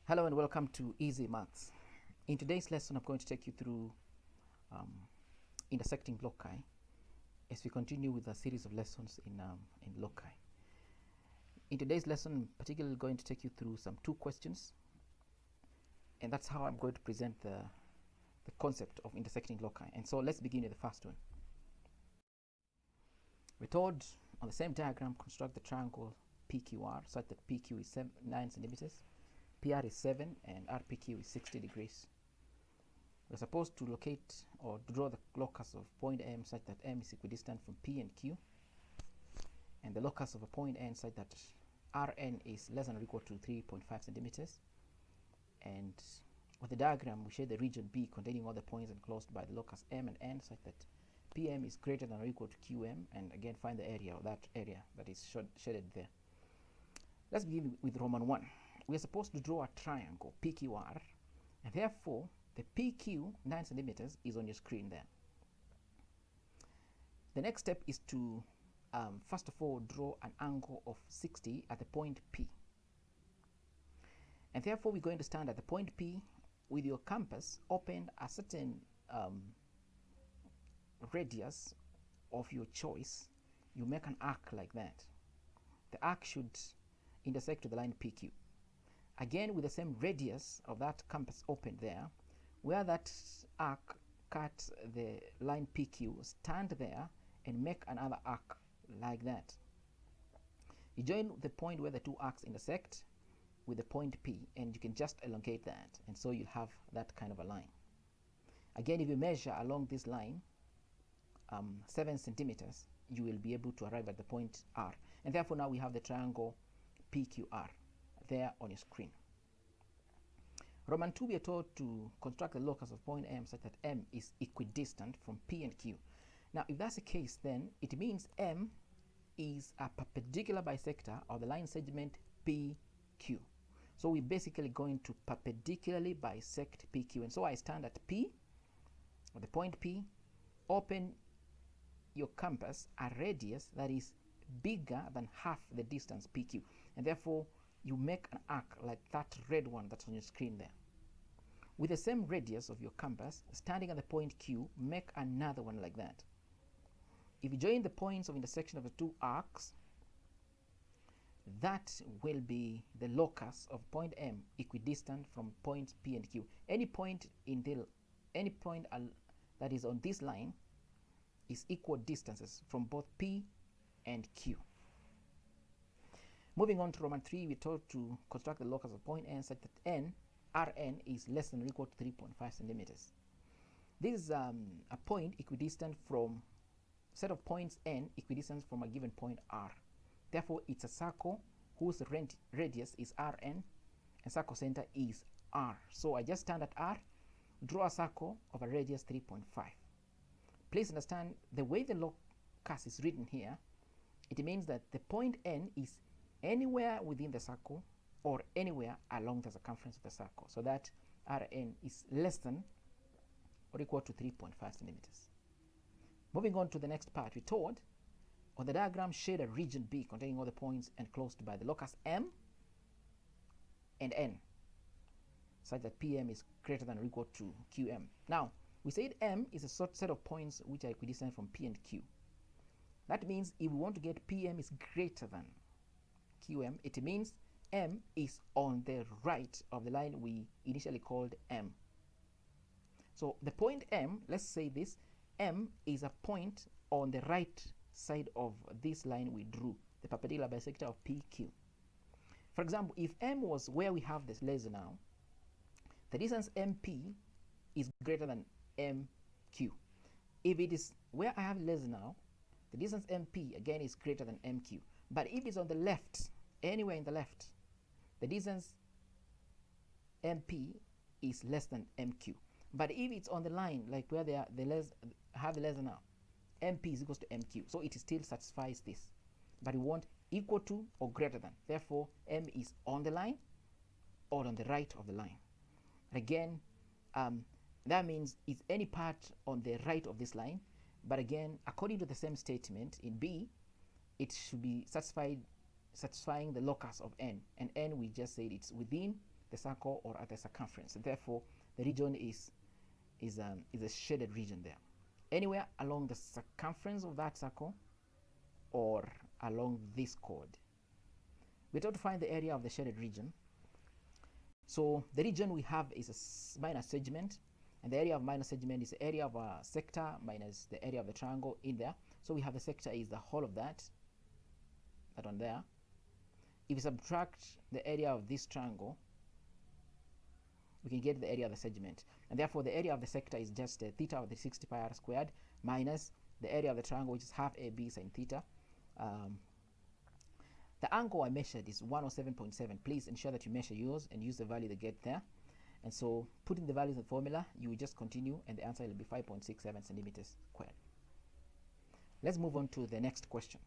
Hello and welcome to Easy Maths. In today's lesson, I'm going to take you through intersecting loci as we continue with a series of lessons in loci. In today's lesson, I'm particularly going to take you through some two questions, and that's how I'm going to present the concept of intersecting loci. And so let's begin with the first one. We're told on the same diagram, construct the triangle PQR such that PQ is 9 centimeters. PR is 7 and RPQ is 60 degrees. We're supposed to locate or to draw the locus of point M such that M is equidistant from P and Q, and the locus of a point N such that Rn is less than or equal to 3.5 centimeters. And with the diagram, we shade the region B containing all the points enclosed by the locus M and N such that PM is greater than or equal to QM, and again find the area of that area that is shaded there. Let's begin with Roman 1. We are supposed to draw a triangle PQR, and therefore the PQ 9 centimeters is on your screen there. The next step is to first of all draw an angle of 60 at the point P, and therefore we're going to stand at the point P with your compass opened a certain radius of your choice. You make an arc like that. The arc should intersect with the line PQ. Again, with the same radius of that compass open there, where that arc cut the line PQ, stand there and make another arc like that. You join the point where the two arcs intersect with the point P, and you can just elongate that, and so you'll have that kind of a line. Again, if you measure along this line 7 centimeters, you will be able to arrive at the point R, and therefore now we have the triangle PQR there on your screen. Roman 2, we are told to construct the locus of point M such that M is equidistant from P and Q. Now, if that's the case, then it means M is a perpendicular bisector of the line segment PQ. So we're basically going to perpendicularly bisect PQ. And so I stand at P, at the point P, open your compass a radius that is bigger than half the distance PQ. And therefore, you make an arc like that red one that's on your screen there. With the same radius of your compass, standing at the point Q, make another one like that. If you join the points of intersection of the two arcs, that will be the locus of point M equidistant from points P and Q. Any point that is on this line is equal distances from both P and Q. Moving on to Roman 3, we're told to construct the locus of point N such that Rn is less than or equal to 3.5 centimeters. This is a point equidistant from set of points N equidistant from a given point R. Therefore, it's a circle whose radius is Rn and circle center is R. So I just stand at R, draw a circle of a radius 3.5. Please understand the way the locus is written here, it means that the point N is anywhere within the circle or anywhere along the circumference of the circle, so that Rn is less than or equal to 3.5 centimeters. Moving on to the next part, we're told on the diagram shade a region B containing all the points enclosed by the locus M and N such that PM is greater than or equal to QM. Now, we said M is a set of points which are equidistant from P and Q. That means if we want to get PM is greater than QM, it means M is on the right of the line we initially called M. So the point M, let's say this, M is a point on the right side of this line we drew, the perpendicular bisector of PQ. For example, if M was where we have this laser now, the distance MP is greater than MQ. If it is where I have laser now, the distance MP again is greater than MQ. But if it's on the left, anywhere in the left, the distance MP is less than MQ. But if it's on the line, like where they are, have the laser now, MP is equal to MQ. So it still satisfies this. But we want equal to or greater than. Therefore, M is on the line or on the right of the line. Again, that means it's any part on the right of this line. But again, according to the same statement in B, it should be satisfying the locus of N. And N, we just said it's within the circle or at the circumference. Therefore, the region is a shaded region there. Anywhere along the circumference of that circle or along this chord. We're trying to find the area of the shaded region. So the region we have is a minor segment, and the area of minor segment is the area of a sector minus the area of the triangle in there. So we have the sector is the whole of that one there. If you subtract the area of this triangle, we can get the area of the segment, and therefore the area of the sector is just theta of the 60 pi r squared minus the area of the triangle, which is half AB sine theta. The angle I measured is 107.7. Please ensure that you measure yours and use the value they get there. And so putting the values in the formula, you will just continue, and the answer will be 5.67 centimeters squared. Let's move on to the next question.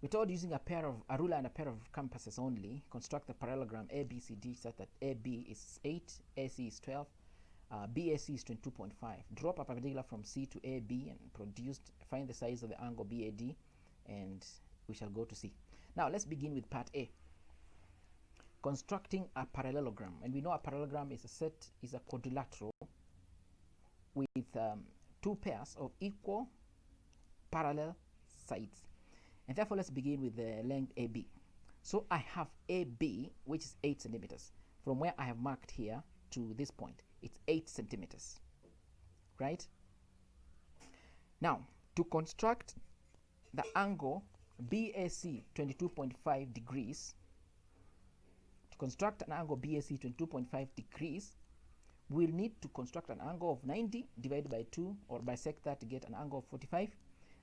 We're told using a ruler and a pair of compasses only, construct a parallelogram ABCD such that AB is 8, AC is 12, BAC is 22.5. Drop a perpendicular from C to AB and find the size of the angle BAD, and we shall go to C. Now let's begin with part A. Constructing a parallelogram, and we know a parallelogram is a quadrilateral with two pairs of equal parallel sides. And therefore, let's begin with the length AB. So I have AB, which is 8 centimeters. From where I have marked here to this point, it's 8 centimeters, right? Now, to construct the angle BAC 22.5 degrees, to construct an angle BAC 22.5 degrees, we'll need to construct an angle of 90 divided by 2, or bisect that to get an angle of 45.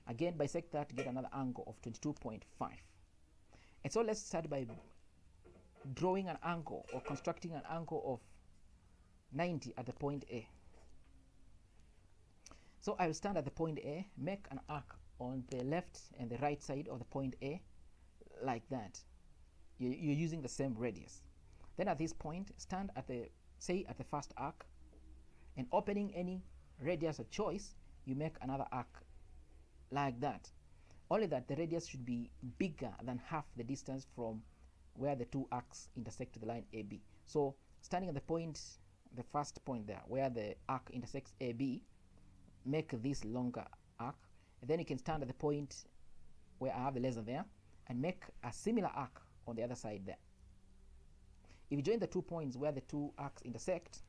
Again, bisect that to get another angle of 22.5. And so let's start by drawing an angle or constructing an angle of 90 at the point A. So I will stand at the point A, make an arc on the left and the right side of the point A like that. You're using the same radius. Then at this point, stand at the first arc, and opening any radius of choice, you make another arc like that. Only that the radius should be bigger than half the distance from where the two arcs intersect to the line AB. So standing at the first point there, where the arc intersects AB, make this longer arc, and then you can stand at the point where I have the laser there and make a similar arc on the other side there. If you join the 2 points where the two arcs intersect,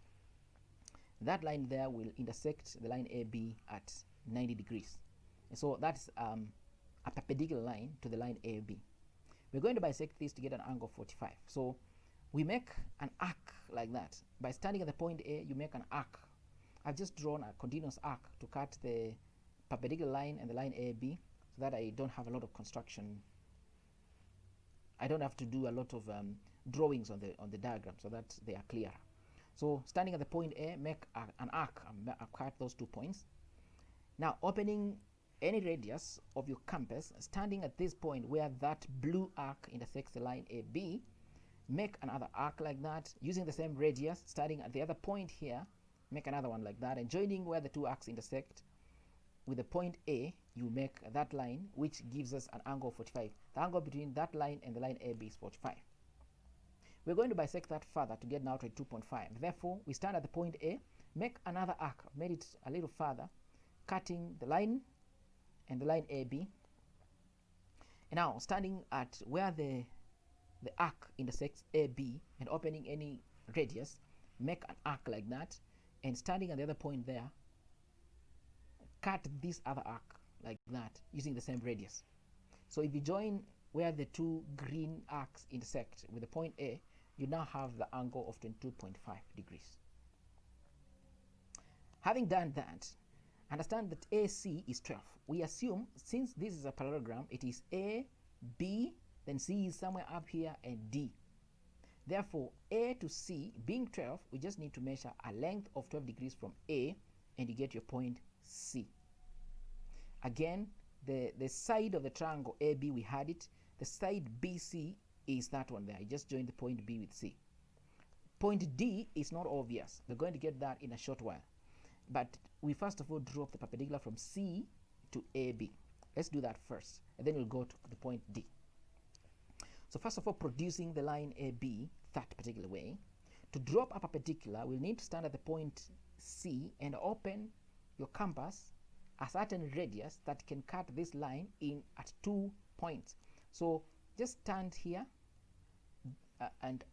that line there will intersect the line AB at 90 degrees. And so that's a perpendicular line to the line AB. We're going to bisect this to get an angle of 45. So we make an arc like that. By standing at the point A, you make an arc. I've just drawn a continuous arc to cut the perpendicular line and the line AB, so that I don't have a lot of construction. I don't have to do a lot of drawings on the diagram, so that they are clear. So standing at the point A, make an arc. I'll cut those 2 points. Now opening any radius of your compass, standing at this point where that blue arc intersects the line AB, make another arc like that using the same radius. Starting at the other point here, make another one like that, and joining where the two arcs intersect with the point A, you make that line, which gives us an angle of 45. The angle between that line and the line AB is 45. We're going to bisect that further to get now to 2.5. Therefore, we stand at the point A, make another arc. I've made it a little further, cutting the line and the line AB. And now standing at where the arc intersects AB and opening any radius, make an arc like that, and standing at the other point there, cut this other arc like that using the same radius. So if you join where the two green arcs intersect with the point A, you now have the angle of 22.5 degrees. Having done that, understand that AC is 12. We assume, since this is a parallelogram, it is A, B, then C is somewhere up here, and D. Therefore, A to C being 12, we just need to measure a length of 12 degrees from A, and you get your point C. Again, the side of the triangle AB, we had it. The side BC is that one there. You just join the point B with C. Point D is not obvious. We're going to get that in a short while. But we first of all draw the perpendicular from C to AB. Let's do that first, and then we'll go to the point D. So first of all, producing the line AB that particular way. To drop a perpendicular, we'll need to stand at the point C and open your compass a certain radius that can cut this line in at 2 points. So just stand here and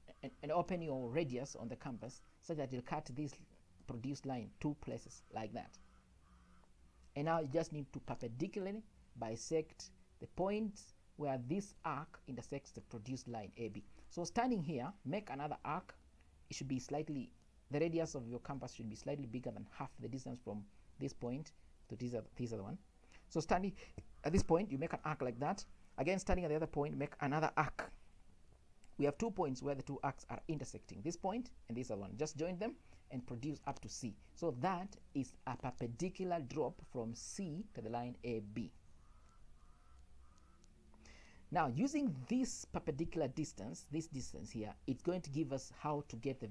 open your radius on the compass so that you'll cut this produced line 2 places like that. And now you just need to perpendicularly bisect the points where this arc intersects the produced line AB. So standing here, make another arc. It should be slightly, the radius of your compass should be slightly bigger than half the distance from this point to this other one. So standing at this point, you make an arc like that. Again, standing at the other point, make another arc. We have 2 points where the 2 arcs are intersecting, this point and this other one. Just join them and produce up to C. So that is a perpendicular drop from C to the line AB. Now, using this perpendicular distance, this distance here, it's going to give us how to get the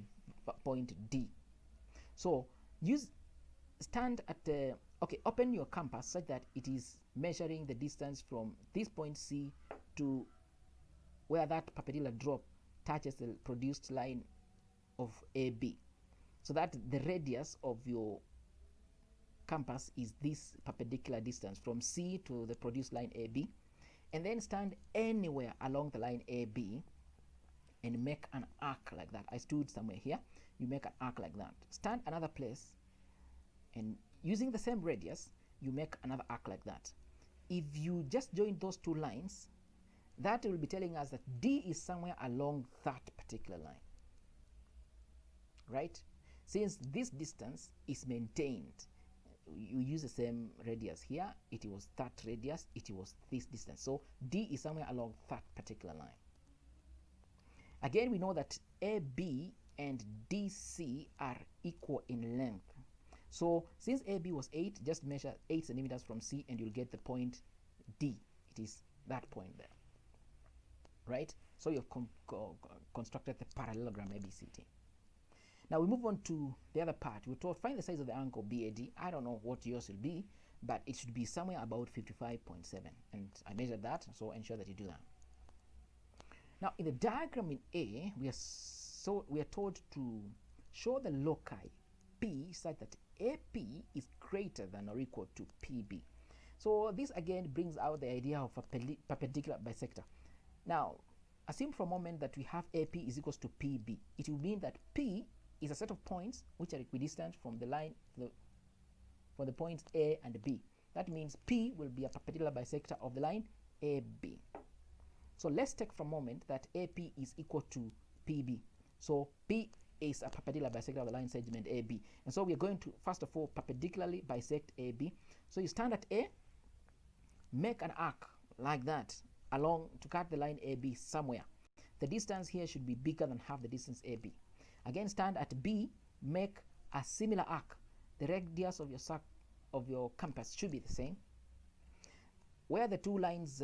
point D. So stand at the, open your compass such that it is measuring the distance from this point C to where that perpendicular drop touches the produced line of AB. So that the radius of your compass is this perpendicular distance from C to the produced line AB. And then stand anywhere along the line AB and make an arc like that. I stood somewhere here. You make an arc like that. Stand another place and using the same radius, you make another arc like that. If you just join those 2 lines, that will be telling us that D is somewhere along that particular line, right? Since this distance is maintained, you use the same radius here. It was that radius, it was this distance. So D is somewhere along that particular line. Again, we know that AB and DC are equal in length. So since AB was 8, just measure 8 centimeters from C and you'll get the point D. It is that point there, right? So you've constructed the parallelogram ABCD. Now we move on to the other part. We're told find the size of the angle BAD. I don't know what yours will be, but it should be somewhere about 55.7. And I measured that, so ensure that you do that. Now in the diagram in A, we are told to show the loci P such that AP is greater than or equal to PB. So this again brings out the idea of a perpendicular bisector. Now assume for a moment that we have AP is equals to PB. It will mean that P is a set of points which are equidistant from the line for the points A and B. That means P will be a perpendicular bisector of the line AB. So let's take for a moment that AP is equal to PB. So P is a perpendicular bisector of the line segment AB. And so we are going to first of all perpendicularly bisect AB. So you stand at A, make an arc like that along to cut the line AB somewhere. The distance here should be bigger than half the distance AB. Again, stand at B, make a similar arc. The radius of your compass should be the same. Where the 2 lines,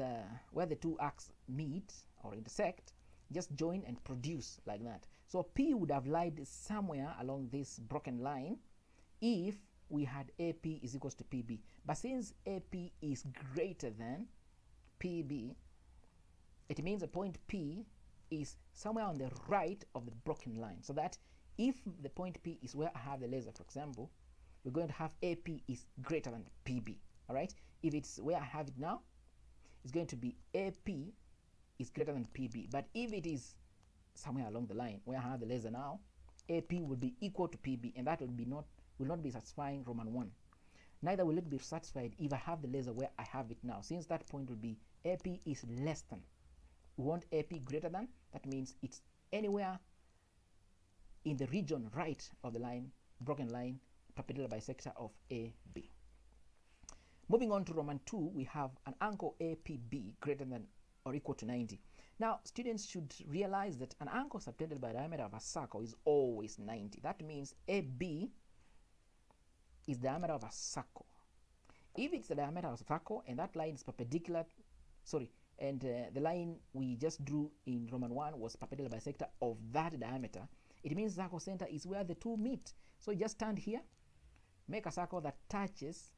where the 2 arcs meet or intersect, just join and produce like that. So P would have lied somewhere along this broken line if we had AP is equals to PB. But since AP is greater than PB, it means the point P is somewhere on the right of the broken line. So that if the point P is where I have the laser, for example, we're going to have AP is greater than PB. All right. If it's where I have it now, it's going to be AP is greater than PB. But if it is somewhere along the line where I have the laser now, AP will be equal to PB, and that will not be satisfying Roman 1. Neither will it be satisfied if I have the laser where I have it now, since that point will be AP is less than. We want AP greater than. That means it's anywhere in the region right of the line, broken line, perpendicular bisector of AB. Moving on to Roman 2, we have an angle APB greater than or equal to 90. Now, students should realize that an angle subtended by the diameter of a circle is always 90. That means AB is the diameter of a circle. If it's the diameter of a circle and that line is perpendicular, the line we just drew in Roman 1 was perpendicular bisector of that diameter, it means the circle center is where the 2 meet. So you just stand here, make a circle that touches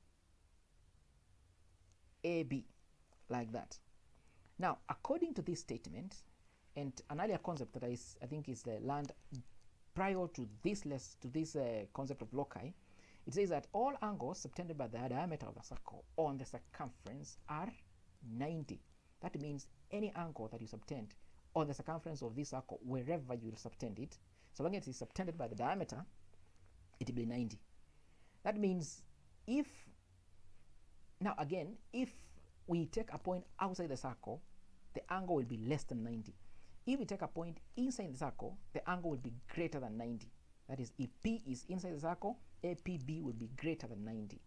AB like that. Now, according to this statement, And an earlier concept that I think is learned prior to this concept of loci, it says that all angles subtended by the diameter of the circle on the circumference are 90. That means any angle that you subtend on the circumference of this circle, wherever you subtend it, so long as it is subtended by the diameter, it will be 90. That means if we take a point outside the circle, the angle will be less than 90. If we take a point inside the circle, the angle will be greater than 90. That is, if P is inside the circle, APB will be greater than 90.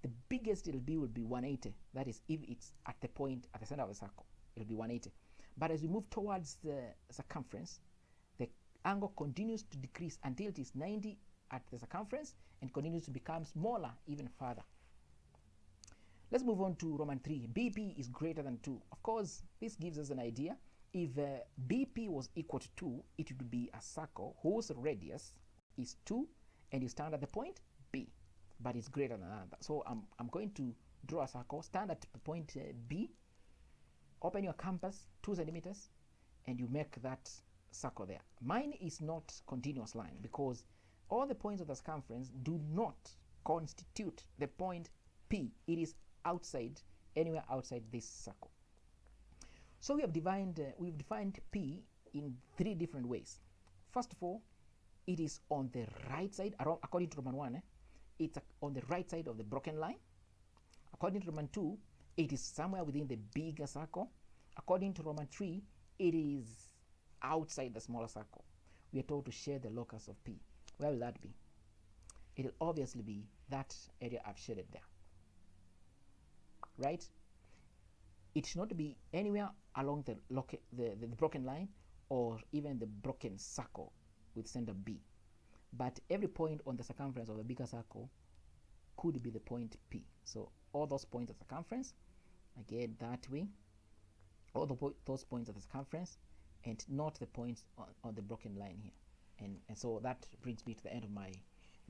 The biggest it'll be will be 180. That is, if it's at the point at the center of the circle, it'll be 180. But as we move towards the circumference, the angle continues to decrease until it is 90 at the circumference and continues to become smaller even further. Let's move on to Roman 3. BP is greater than 2. Of course, this gives us an idea. If BP was equal to 2, it would be a circle whose radius is 2 and you stand at the point B, but it's greater than that. So I'm going to draw a circle, stand at the point B, open your compass 2 centimeters, and you make that circle there. Mine is not continuous line because all the points of the circumference do not constitute the point P. It is outside, anywhere outside this circle. So we've defined P in 3 different ways. First of all, it is on the right side, according to Roman 1, it's on the right side of the broken line. According to Roman 2, it is somewhere within the bigger circle. According to Roman 3, it is outside the smaller circle. We are told to share the locus of P. Where will that be? It will obviously be that area I've shaded there. Right? It should not be anywhere along the broken line or even the broken circle with center B. But every point on the circumference of the bigger circle could be the point P. So all those points of circumference, again that way, all those points of the circumference, and not the points on the broken line here. And so that brings me to the end of my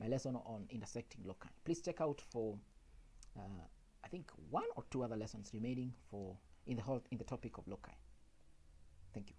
lesson on intersecting loci. Please check out for I think 1 or 2 other lessons remaining in the topic of loci. Thank you.